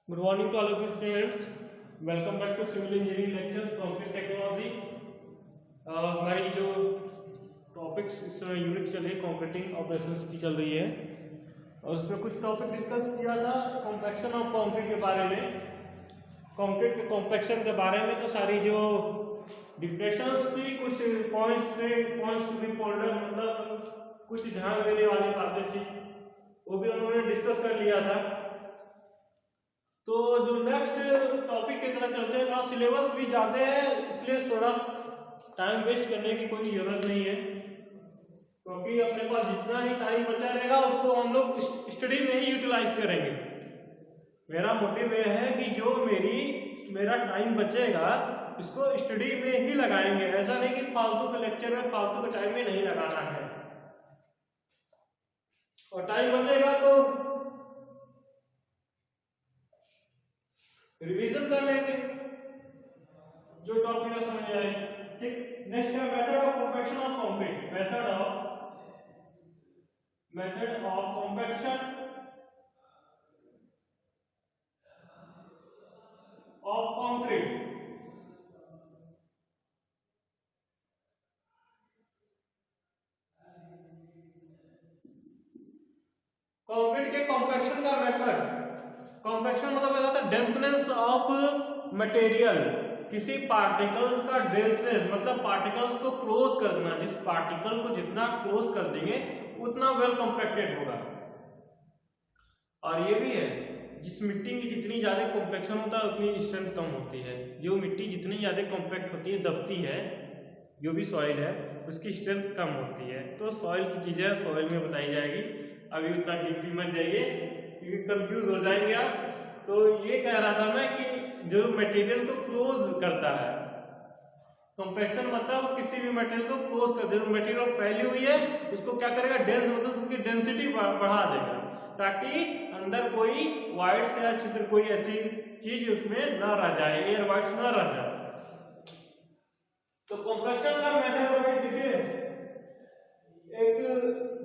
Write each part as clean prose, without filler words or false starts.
Good morning to all of you students. Welcome back to Civil Engineering Lectures, Computer Technology. हमारी जो topics इस समय unit चल रही है कंक्रीटिंग ऑपरेशंस की चल रही है और उसमें कुछ टॉपिक डिस्कस किया था कॉम्पैक्शन ऑफ कंक्रीट के बारे में। कंक्रीट के कॉम्पैक्शन के बारे में तो सारी जो डिफिनेशंस थी, कुछ पॉइंट्स टू बी फोल्डर मतलब कुछ ध्यान देने वाली बातें थी, वो भी उन्होंने डिस्कस कर लिया था। तो जो नेक्स्ट टॉपिक की तरफ चलते हैं, थोड़ा सिलेबस भी ज्यादा है इसलिए थोड़ा टाइम वेस्ट करने की कोई जरूरत नहीं है, क्योंकि अपने पास जितना ही टाइम बचा रहेगा उसको हम लोग स्टडी में ही यूटिलाइज करेंगे। मेरा मोटिव यह है कि जो मेरा टाइम बचेगा इसको स्टडी में ही लगाएंगे, ऐसा नहीं कि फालतू के लेक्चर में फालतू के टाइम में नहीं लगाना है। और टाइम बचेगा तो रिवीजन कर लेंगे जो टॉपिक समझ आए। ठीक, नेक्स्ट है method of compaction of concrete. Method of compaction of concrete. Concrete के कॉम्पैक्शन का मेथड। कॉम्पैक्शन मतलब क्या होता है? डेंसनेस ऑफ मटेरियल, किसी पार्टिकल्स का डेंसनेस मतलब पार्टिकल्स को क्लोज कर देना। जिस पार्टिकल को जितना क्लोज कर देंगे उतना वेल कॉम्पैक्टेड होगा। और ये भी है, जिस मिट्टी में जितनी ज्यादा कॉम्पैक्शन होता है उतनी स्ट्रेंथ कम होती है। जो मिट्टी जितनी ज्यादा कॉम्पैक्ट होती है, दबती है, जो भी सॉइल है उसकी स्ट्रेंथ कम होती है। तो सॉइल की चीजें सॉइल में बताई जाएगी, अभी उतना डीप भी मत जाइए क्योंकि कंफ्यूज हो जाएंगे आप। तो ये कह रहा था मैं कि जो मटेरियल को क्लोज करता है, कॉम्पैक्शन मतलब किसी भी मटेरियल को क्लोज कर दे। जो मटेरियल फैली हुई है उसको क्या करेगा? डेंस मतलब उसकी डेंसिटी बढ़ा देगा, ताकि अंदर कोई वाइड्स या छिद्र कोई ऐसी चीज उसमें ना रह जाए, एयर वाइड्स ना रह जाए। तो कॉम्पैक्शन का मेथड में देखिए एक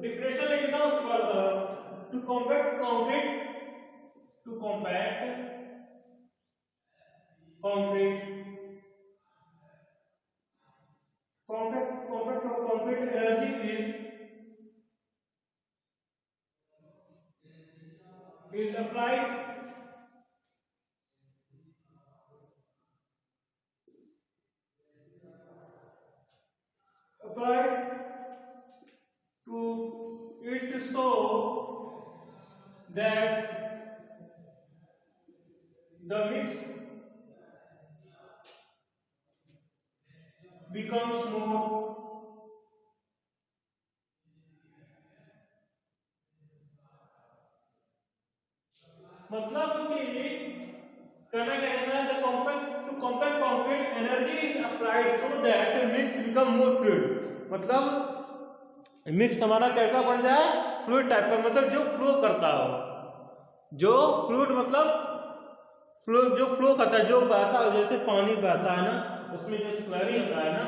डिफिनेशन लिखता हूं, उसके बाद to compact concrete, to compact concrete, compact of concrete energy is applied to it so that the mix becomes more मतलब कि करना क्या है? The compact to compact concrete energy is applied so that mix become more fluid. मतलब mix हमारा कैसा बन जाए? फ्लूइड टाइप का, मतलब जो फ्लो करता हो। जो फ्लूइड मतलब जो फ्लो करता है, जो बहता है, जैसे पानी बहता है ना, उसमें जो स्लरी होता है ना।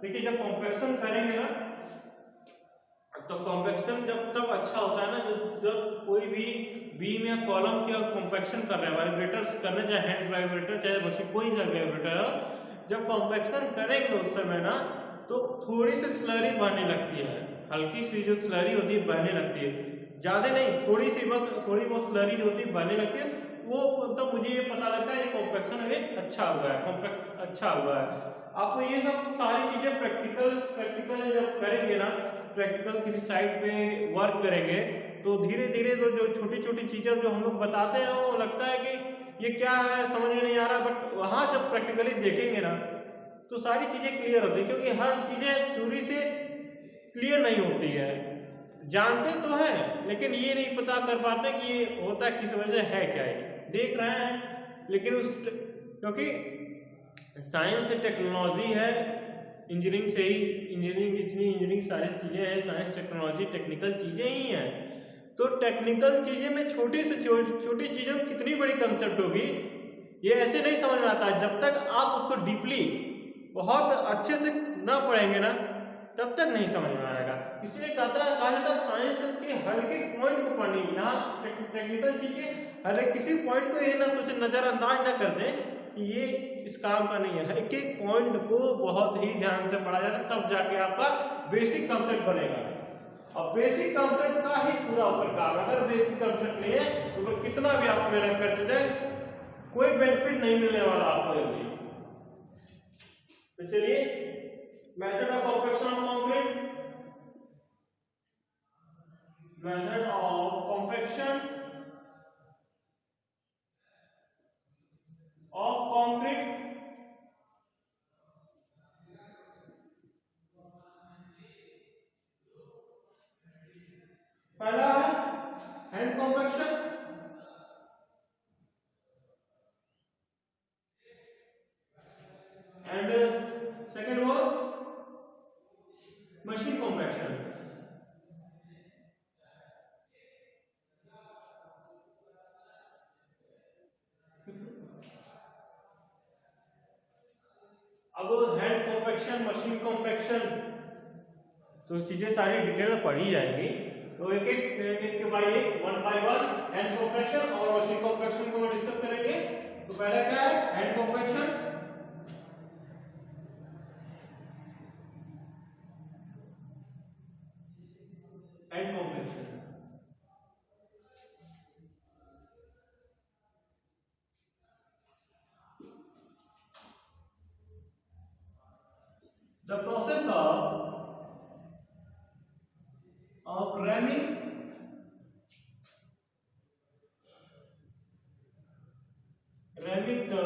देखिए जब कॉम्पैक्शन करेंगे ना तो कॉम्पैक्शन जब तब अच्छा होता है ना जब कोई भी बीम या कॉलम की कॉम्पैक्शन कर रहे हैं, वाइब्रेटर से करने, चाहे हैंड वाइब्रेटर चाहे मशीन कोई सा वाइब्रेटर हो, जब कॉम्पैक्शन करेंगे उस समय ना तो थोड़ी सी स्लरी बहने लगती है, हल्की सी जो स्लरी होती है बहने लगती है, ज्यादा नहीं, थोड़ी बहुत स्लरी जो होती है बहने लगती है। वो मतलब मुझे ये पता लगता है ये कॉम्पैक्शन अच्छा हुआ है, कॉम्पैक्ट अच्छा हुआ है। आपको ये सब सारी चीजें प्रैक्टिकल जब करेंगे ना, प्रैक्टिकल किसी साइट पे वर्क करेंगे तो धीरे धीरे तो जो छोटी छोटी चीजें जो हम लोग बताते हैं वो लगता है कि ये क्या है समझ में नहीं आ रहा, बट वहां जब प्रैक्टिकली देखेंगे ना तो सारी चीजें क्लियर होती है, क्योंकि हर चीजें थ्योरी से क्लियर नहीं होती है। जानते तो है लेकिन ये नहीं पता कर पाते कि ये होता किस वजह से है, क्या ये देख रहे हैं लेकिन क्योंकि साइंस से टेक्नोलॉजी है, इंजीनियरिंग से ही, इंजीनियरिंग जितनी इंजीनियरिंग सारी चीजें हैं, साइंस टेक्नोलॉजी टेक्निकल चीजें ही हैं। तो टेक्निकल चीजें में छोटी से छोटी चीजों में कितनी बड़ी कंसेप्ट होगी ये ऐसे नहीं समझ में आता। जब तक आप उसको डीपली बहुत अच्छे से ना पढ़ेंगे ना तब तक नहीं समझ में आएगा। इसलिए चाहता है, कहा जाता है साइंस के हर एक पॉइंट को पढ़नी। यहाँ टेक्निकल चीज के हर एक किसी पॉइंट को ये ना सोचे, नजरअंदाज ना कर दें कि ये इस काम का नहीं है। एक एक पॉइंट को बहुत ही ध्यान से पढ़ा जाता है, तब जाके आपका बेसिक कंसेप्ट बनेगा। और बेसिक कंसेप्ट का ही पूरा ऊपर काम। अगर बेसिक कंसेप्ट नहीं है तो कितना भी आप मेहनत करते जाए कोई बेनिफिट नहीं मिलने वाला आपको अभी। तो चलिए, method of construction of concrete, method of construction of concrete. पहला है hand compaction, and second was machine compaction. अब हैंड कंपैक्शन, मशीन कंपैक्शन तो चीजें सारी डिटेल में पढ़ी जाएंगी। तो एक के बाय एक, one by one hand compaction और मशीन कंपैक्शन को डिस्कस करेंगे। तो पहला क्या है hand compaction. Hand compaction the process of ramming the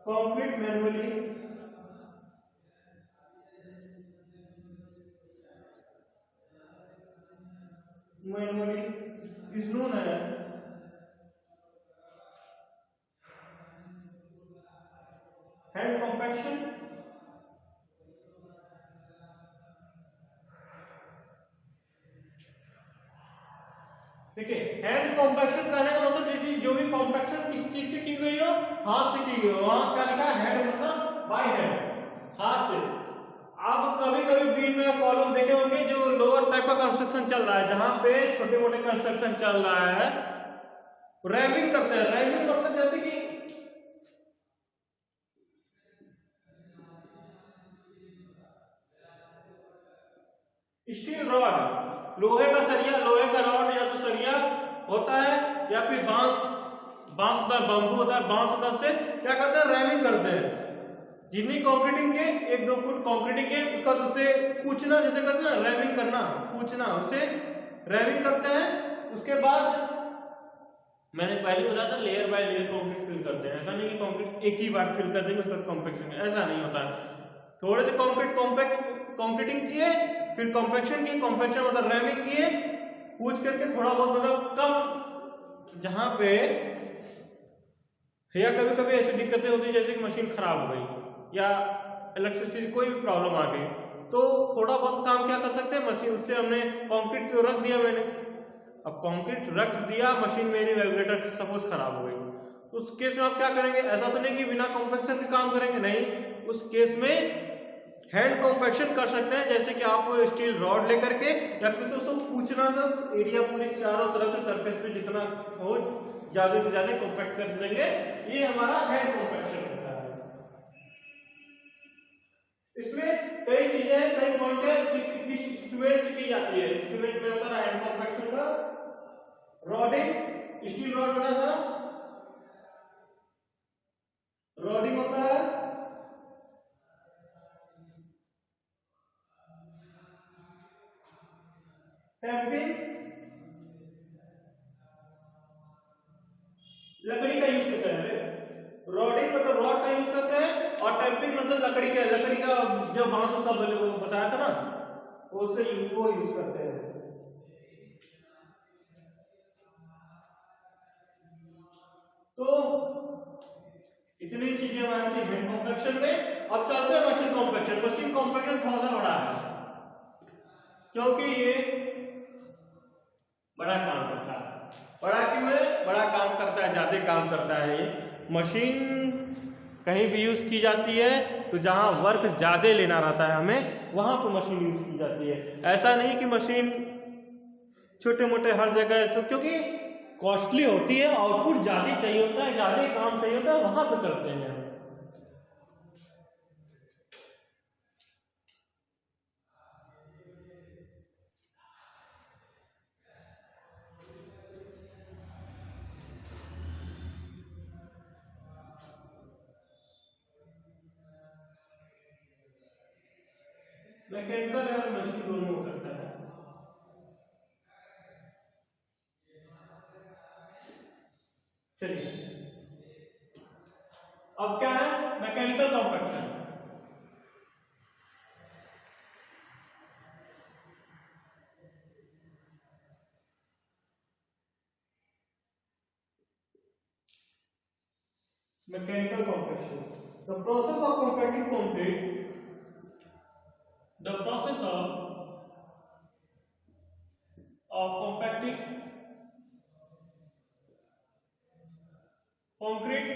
concrete manually is known as hand compaction। ठीक है, हैंड कॉम्पैक्शन करने का मतलब जो भी कॉम्पैक्शन किस चीज से की गई हो, हाथ से की गई हो। वहां क्या लिखा है हैंड मतलब बाय हैंड, हाथ से। आप कभी कभी बीम में कॉलम देखे होंगे जो लोअर टाइप का कंस्ट्रक्शन चल रहा है, जहां पे छोटे मोटे कंस्ट्रक्शन चल रहा है, रैमिंग करते हैं। रैमिंग मतलब जैसे कि स्टील रॉड, लोहे का सरिया, लोहे का रॉड या तो सरिया होता है या फिर बांस होता है, बम्बू होता है, बांस होता है, उससे क्या करते हैं रैमिंग करते हैं। जितनी कंक्रीटिंग के 1-2 फुट कंक्रीटिंग के उसका उससे पूछना जैसे करते हैं रैमिंग करना, पूछना उससे रैमिंग करते हैं। उसके बाद मैंने पहले बताया था layer by layer concrete fill करते हैं। ऐसा नहीं कि कंक्रीट एक ही बार फिल कर देंगे उसका कॉम्पैक्शन, ऐसा नहीं होता है। थोड़े से कंक्रीटिंग किए, फिर कॉम्पैक्शन की, कॉम्पैक्शन मतलब रैमिंग किए, पूछ करके थोड़ा बहुत मतलब कम, जहां पे या कभी कभी ऐसी दिक्कतें होती है जैसे कि मशीन खराब हो गई या इलेक्ट्रिसिटी कोई भी प्रॉब्लम आ गई, तो थोड़ा बहुत काम क्या कर सकते हैं मशीन से। हमने कंक्रीट तो रख दिया मैंने, अब कंक्रीट रख दिया, मशीन मेरी रेगुलेटर सपोज खराब हो गई, तो उस केस में आप क्या करेंगे? ऐसा तो नहीं कि बिना कॉम्पैक्शन के काम करेंगे, नहीं, उस केस में हैंड कॉम्पैक्शन कर सकते हैं। जैसे कि आप स्टील रॉड लेकर के या फिर उसको पूछना था एरिया पूरी चारों तरफ से सरफेस पे जितना हो ज्यादा से ज्यादा कॉम्पैक्ट कर देंगे, ये हमारा हैंड कॉम्पैक्शन होता है। इसमें कई चीजें, कई पॉइंट है, किस इंस्ट्रूमेंट से की जाती है। इंस्ट्रूमेंट में होता है हैंड कॉम्पैक्शन का रॉडिंग, स्टील रॉड बना था, रॉडिंग होता है, टैपिंग, लकड़ी का यूज करते हैं। रॉडिंग मतलब रॉड का यूज करते हैं, और टैपिंग मतलब लकड़ी का जो बांस होता है बताया था ना, उससे वो यूज करते हैं। तो इतनी चीजें हमारी थी हैंड कॉम्पैक्शन में। अब चलते हैं मशीन कॉम्पैक्शन। मशीन कॉम्पैक्शन थोड़ा सा बड़ा है क्योंकि ये बड़ा काम करता है। बड़ा क्यों है? बड़ा काम करता है, ज्यादा काम करता है। ये मशीन कहीं भी यूज की जाती है तो जहां वर्क ज्यादा लेना रहता है हमें वहां पर मशीन यूज की जाती है। ऐसा नहीं कि मशीन छोटे मोटे हर जगह, तो क्योंकि कॉस्टली होती है, आउटपुट ज्यादा चाहिए होता है, ज्यादा काम चाहिए होता है, वहां पर करते हैं। मैकेनिकल और मशीन दोनों करता है। चलिए अब क्या है mechanical compaction. Mechanical compaction. The process of compacting concrete. The process of compacting concrete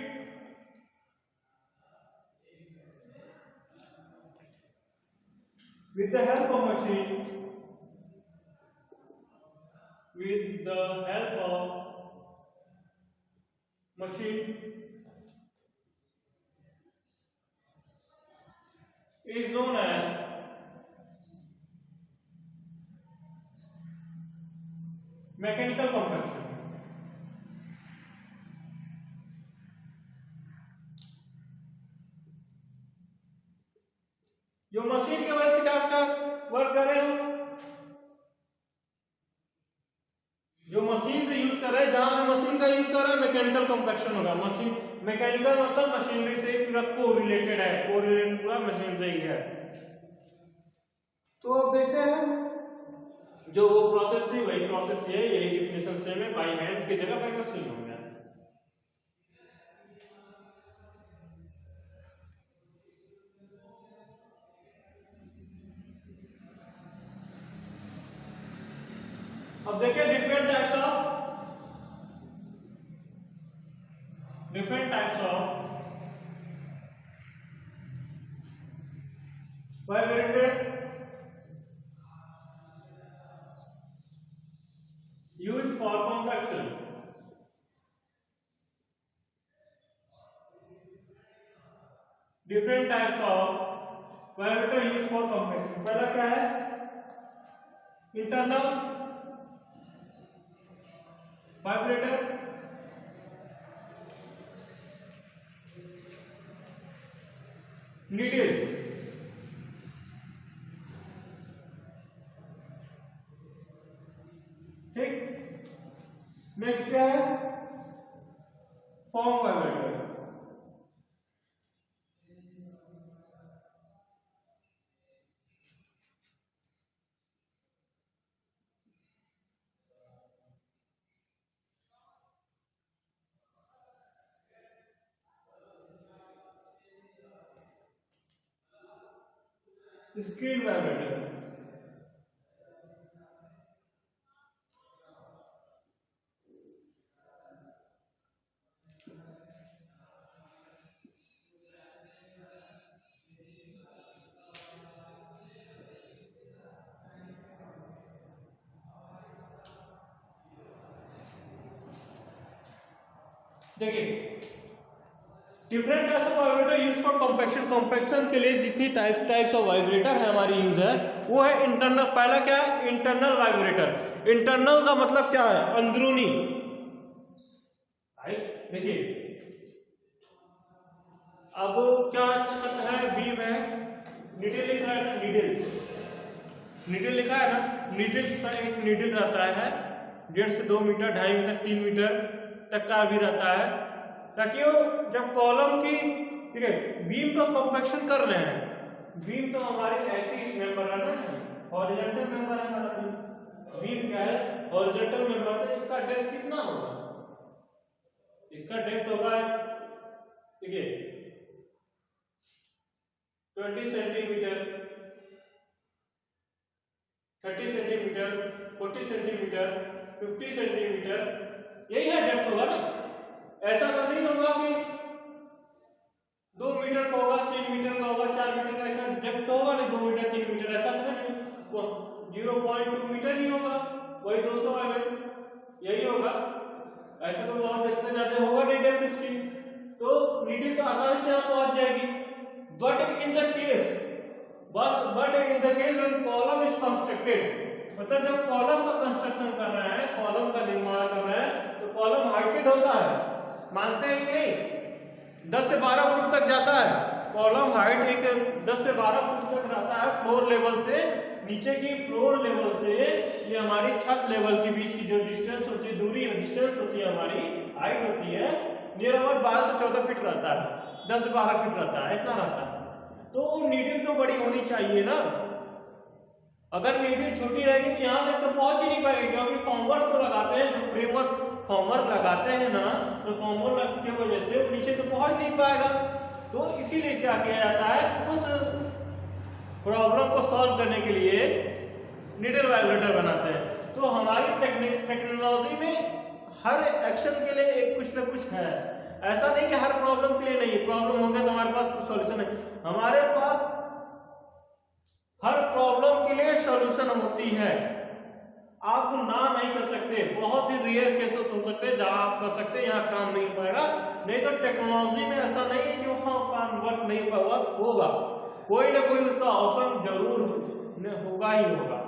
with the help of machine. With the help of machine is known as mechanical compaction. जो machine के वजह से आपका वर्क कर रहे हो, जो machine से यूज कर रहे हैं, जहां भी मशीन का यूज कर रहे हैं मैकेनिकल कॉम्पैक्शन होगा। मशीन मैकेनिकल मतलब मशीनरी से पूरा कोरिलेटेड है, कोरिलेटेड पूरा मशीन से ही है। तो अब देखते हैं जो वो प्रोसेस थी वही प्रोसेस ये, यही डिफिनेशन सेम है, बाई हैंड की जगह बाई मशीन हो गया। अब देखिए different types of vibrator use for compaction. Different types of vibrator use for compaction. पहला क्या है इंटरनल वाइब्रेटर, नीडल, ठीक। नेक्स्ट क्या है फॉर्म वाइब्रेटर। Screen vibrator. देखिए different types of vibrator use for compaction. Compaction के लिए जितनी टाइप्स ऑफ वाइब्रेटर है हमारी यूज है वो है इंटरनल। पहला क्या है इंटरनल वाइब्रेटर। इंटरनल का मतलब क्या है अंदरूनी। देखिए अब क्या छत है, बीम है, नीडल लिख रहा है ना, नीडल लिखा है ना, नीडल का एक नीडल रहता है 1.5 से 2 मीटर, 2.5 मीटर, 3 मीटर तक का भी रहता है, ताकि वो जब कॉलम की ठीक है बीम का कॉम्पैक्शन कर रहे हैं, बीम तो हमारी ऐसी मेंबर है ना, हॉरिजॉन्टल मेंबर है हमारा बीम क्या है हॉरिजॉन्टल मेंबर है। इसका डेप्थ कितना होगा, इसका डेप्थ होगा ठीक है 20 सेंटीमीटर, 30 सेंटीमीटर, 40 सेंटीमीटर, 50 सेंटीमीटर, यही है डेप्थ होगा ना। ऐसा तो नहीं होगा कि 2 मीटर का होगा, 3 मीटर का होगा, 4 मीटर का, ऐसा डेप्थ होगा नहीं, 2 मीटर 3 मीटर ऐसा तो नहीं, 0.2 मीटर ही होगा, वही 200 mm यही होगा। ऐसा तो बहुत इतना ज्यादा होगा नहीं डेप्थ उसकी, तो नीडल तो आसानी से यहाँ पहुंच जाएगी। But in the case when column is constructed, मतलब जब कॉलम का कंस्ट्रक्शन कर रहे हैं, कॉलम का निर्माण कर रहे हैं, तो कॉलम हाइटेड होता है, मानते हैं कि नहीं? 10 से 12 फुट तक जाता है कॉलम हाइट, एक 10 से 12 फुट तक रहता है फ्लोर लेवल से, नीचे की फ्लोर लेवल से ये हमारी छत लेवल के बीच की जो डिस्टेंस होती है, दूरी डिस्टेंस होती है, हमारी हाइट होती है, नियर अबाउट 12 से 14 फीट रहता है, 10 से 12 फीट रहता है, इतना रहता है। तो नीडल तो बड़ी होनी चाहिए ना, अगर नीडल छोटी रहेगी तो यहाँ तक तो पहुंच ही नहीं पाएगी, क्योंकि फॉर्मवर्क तो लगाते हैं, जो फ्रेमवर्क फॉर्मवर्क लगाते हैं ना, तो फॉर्मवर्क की वजह से नीचे तो पहुंच नहीं पाएगा। तो इसीलिए क्या किया जाता है, उस प्रॉब्लम को सॉल्व करने के लिए नीडल वाइब्रेटर बनाते हैं। तो हमारी टेक्नोलॉजी में हर एक्शन के लिए एक कुछ ना कुछ है, ऐसा नहीं कि हर प्रॉब्लम के लिए नहीं, प्रॉब्लम हो गया तो हमारे पास कुछ सॉल्यूशन है, हमारे पास हर प्रॉब्लम के लिए सॉल्यूशन होती है। आप ना नहीं कर सकते, बहुत ही रेयर केसेस हो सकते हैं जहां आप कर सकते हैं, यहाँ काम नहीं हो पाएगा, नहीं तो टेक्नोलॉजी में ऐसा नहीं है कि वहां काम वर्क नहीं होगा, कोई ना कोई उसका ऑप्शन जरूर होगा ही होगा।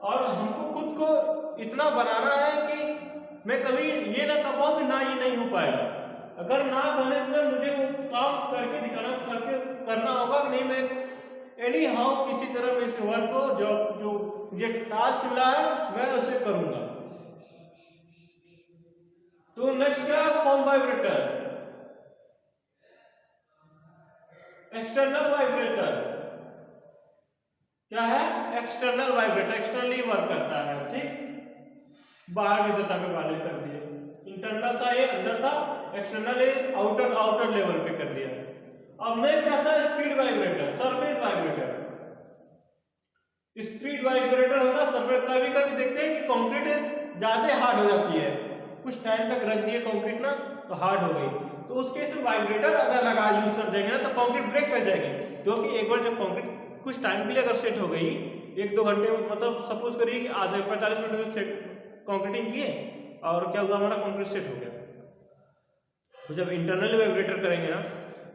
और हमको खुद को इतना बनाना है कि मैं कभी ये ना कह पाऊं कि ना ये नहीं हो पाएगा, अगर ना करने से मुझे वो काम करके दिखाना, करके करना होगा कि नहीं, मैं एनी हाउ किसी तरह में इस वर्क को जो ये टास्क मिला है मैं उसे करूंगा। तो नेक्स्ट क्या है, फॉर्म वाइब्रेटर, एक्सटर्नल वाइब्रेटर क्या है, एक्सटर्नल वाइब्रेटर एक्सटर्नली वर्क करता है, ठीक, बाहर की सतह पे वाले कर दिए, इंटरनल था ये अंदर था, एक्सटर्नल ये आउटर लेवल पे कर दिया। अब नेक्स्ट आता है speed vibrator, surface vibrator. Speed vibrator होता है सरफेस, कभी कभी देखते हैं कि कंक्रीट ज्यादा हार्ड हो जाती है, कुछ टाइम तक रख दिए कंक्रीट ना तो हार्ड हो गई, तो उस केस में वाइब्रेटर अगर लगा यूज कर देंगे ना तो कंक्रीट ब्रेक कर जाएगी, क्योंकि एक बार जब कंक्रीट कुछ टाइम के लिए अगर सेट हो गई, 1-2 घंटे, मतलब सपोज करिए कि आधे 45 मिनट में सेट कंक्रीटिंग किए और क्या हुआ, हमारा कंक्रीट सेट हो गया। तो जब इंटरनल वाइब्रेटर करेंगे ना,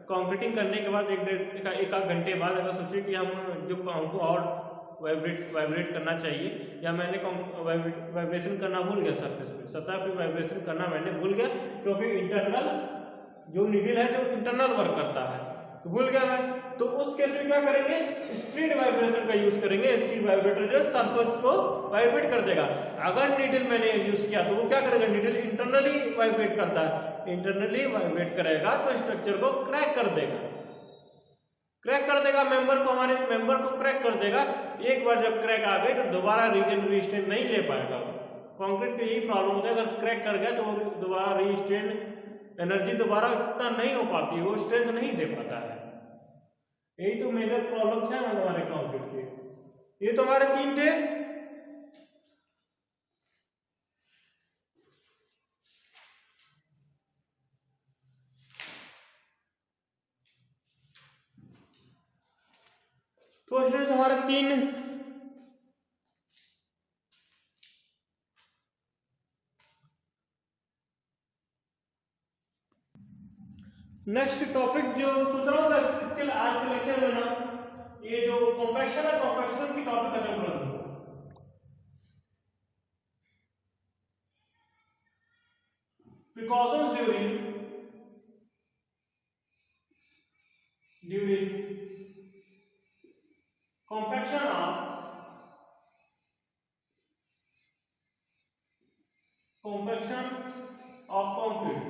कंक्रीटिंग करने के बाद एक आध घंटे बाद अगर सोचिए कि हम जो हमको और वाइब्रेट करना चाहिए, या मैंने वाइब्रेशन करना भूल गया, सरफेस पे सतह पे वाइब्रेशन करना मैंने भूल गया, क्योंकि इंटरनल जो नीडल है जो इंटरनल वर्क करता है तो भूल गया मैं, तो उस केस में क्या करेंगे, स्पीड वाइब्रेशन का यूज करेंगे। स्पीड वाइब्रेटर जो सरफेस को वाइब्रेट कर देगा। अगर नीडल मैंने यूज किया तो वो क्या करेगा, नीडल इंटरनली वाइब्रेट करता है, इंटरनली वाइब्रेट करेगा तो स्ट्रक्चर को क्रैक कर देगा, मेंबर को, हमारे मेंबर को क्रैक कर देगा। एक बार जब क्रैक आ गई तो दोबारा रीस्टेंड नहीं ले पाएगा। कंक्रीट की यही प्रॉब्लम होता है, अगर क्रैक कर गया तो वो दोबारा रीस्टेंड एनर्जी दोबारा उतना नहीं हो पाती है, वो स्ट्रेंथ नहीं दे पाता है। यही तो मेजर प्रॉब्लम्स है हमारे कंक्रीट के। ये तो हमारे 3 थे। क्वेश्चन हमारे 3। नेक्स्ट टॉपिक जो सोच रहा हूँ इसके आज के लेक्चर में ना, ये जो कॉम्पैक्शन है, कॉम्पैक्शन की टॉपिक खत्म कर दूंगा। Precautions during compaction of concrete।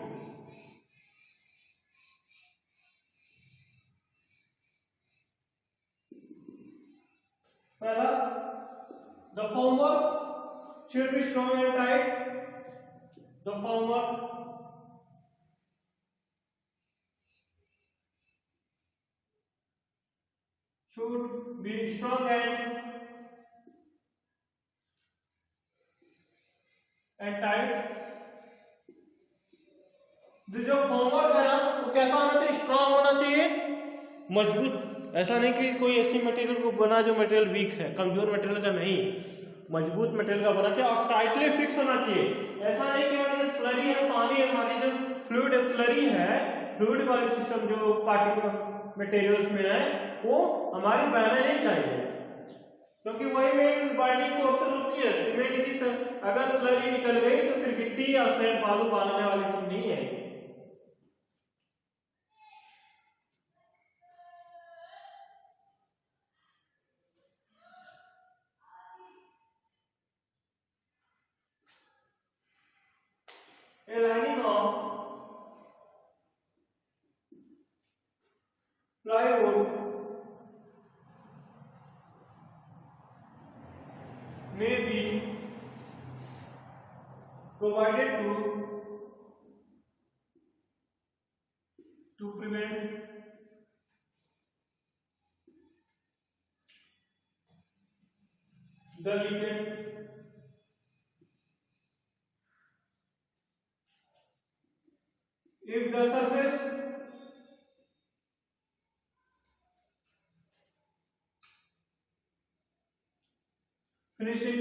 पहला, the formwork should be strong and tight। The formwork should be strong and tight जो फॉर्मवर्क है ना वो कैसा होना चाहिए, स्ट्रांग होना चाहिए, मजबूत। ऐसा नहीं कि कोई ऐसी मटेरियल को बना जो मटेरियल वीक है, कमजोर मटेरियल का नहीं, मजबूत मटेरियल का बना चाहिए और टाइटली फिक्स होना चाहिए। ऐसा नहीं कि ये स्लरी है, पानी है, हमारी जो फ्लूइड स्लरी है, फ्लूइड वाले सिस्टम जो पार्टिकुलर मटेरियल्स में है वो हमारी बहने नहीं चाहिए, क्योंकि वही में बाइंडिंग पोर्शन होती है सीमेंट की। अगर स्लरी निकल गई तो फिर गिट्टी या फिर बालू बांधने वाली चीज नहीं है। A lining of plywood may be provided to prevent the leakage if the surface finishing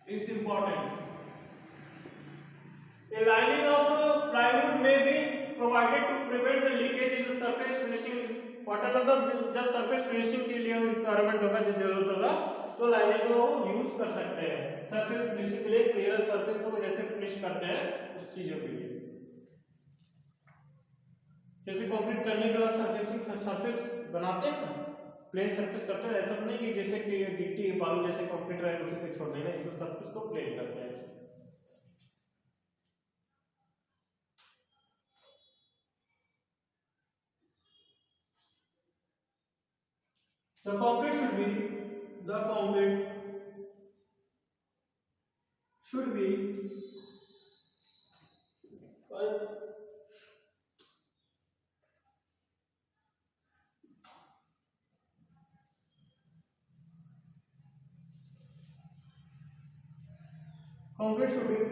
is important. A lining of plywood may be provided to prevent the leakage in the surface finishing. मतलब जब surface finishing के लिए requirement होगा, जब जरूरत होगा तो lining को यूज कर सकते हैं सरफेस फिनिशिंग के लिए, क्लियर सरफेस को जैसे फिनिश करते हैं उस चीजों के लिए। जैसे कंक्रीट करने के बाद सरफेस बनाते हैं, प्लेन सरफेस करते हैं, ऐसा नहीं कि जैसे कि गिट्टी बालू जैसे कंक्रीट रहे उसे पे छोड़ देना, इसको सरफेस को प्लेन करते हैं। The concrete should be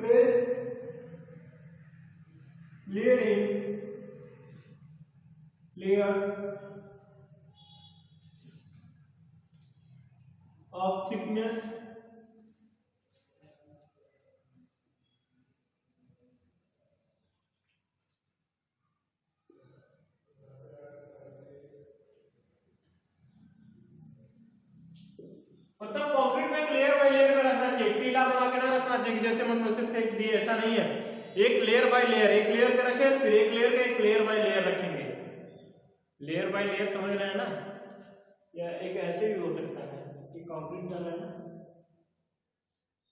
placed layer of thickness मतलब कंक्रीट में एक लेयर बाय लेयर में रखना चाहिए, टीला बना के ना रखना चाहिए जैसे मन से फेंक दिए, ऐसा नहीं है। एक लेयर बाय लेयर, एक लेयर के रखे फिर एक लेयर के, एक लेयर बाय लेयर रखेंगे। लेयर बाय लेयर समझ रहे हैं ना, या एक ऐसे भी हो सकता है कि कंक्रीट डाला है ना,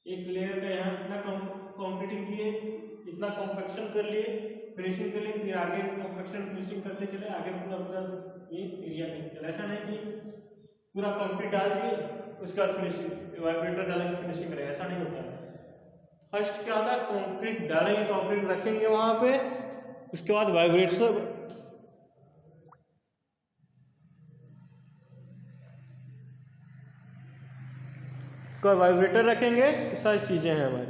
एक लेयर का यहाँ इतना कंक्रीटिंग किए, इतना कॉम्पैक्शन कर लिए, फिनिशिंग कर लिए, फिर आगे कॉम्पैक्शन फिनिशिंग करते चले, आगे पूरा पूरा ये एरिया नहीं चला। ऐसा नहीं कि पूरा कंक्रीट डाल दिए उसके बाद फिनिशिंग वाइब्रेटर डालेंगे फिनिशिंग करेंगे, ऐसा नहीं होता है। फर्स्ट क्या होता है, कंक्रीट डालेंगे, कंक्रीट रखेंगे वहां पे, उसके बाद वाइब्रेटर रखेंगे, सारी चीजें हैं हमारी।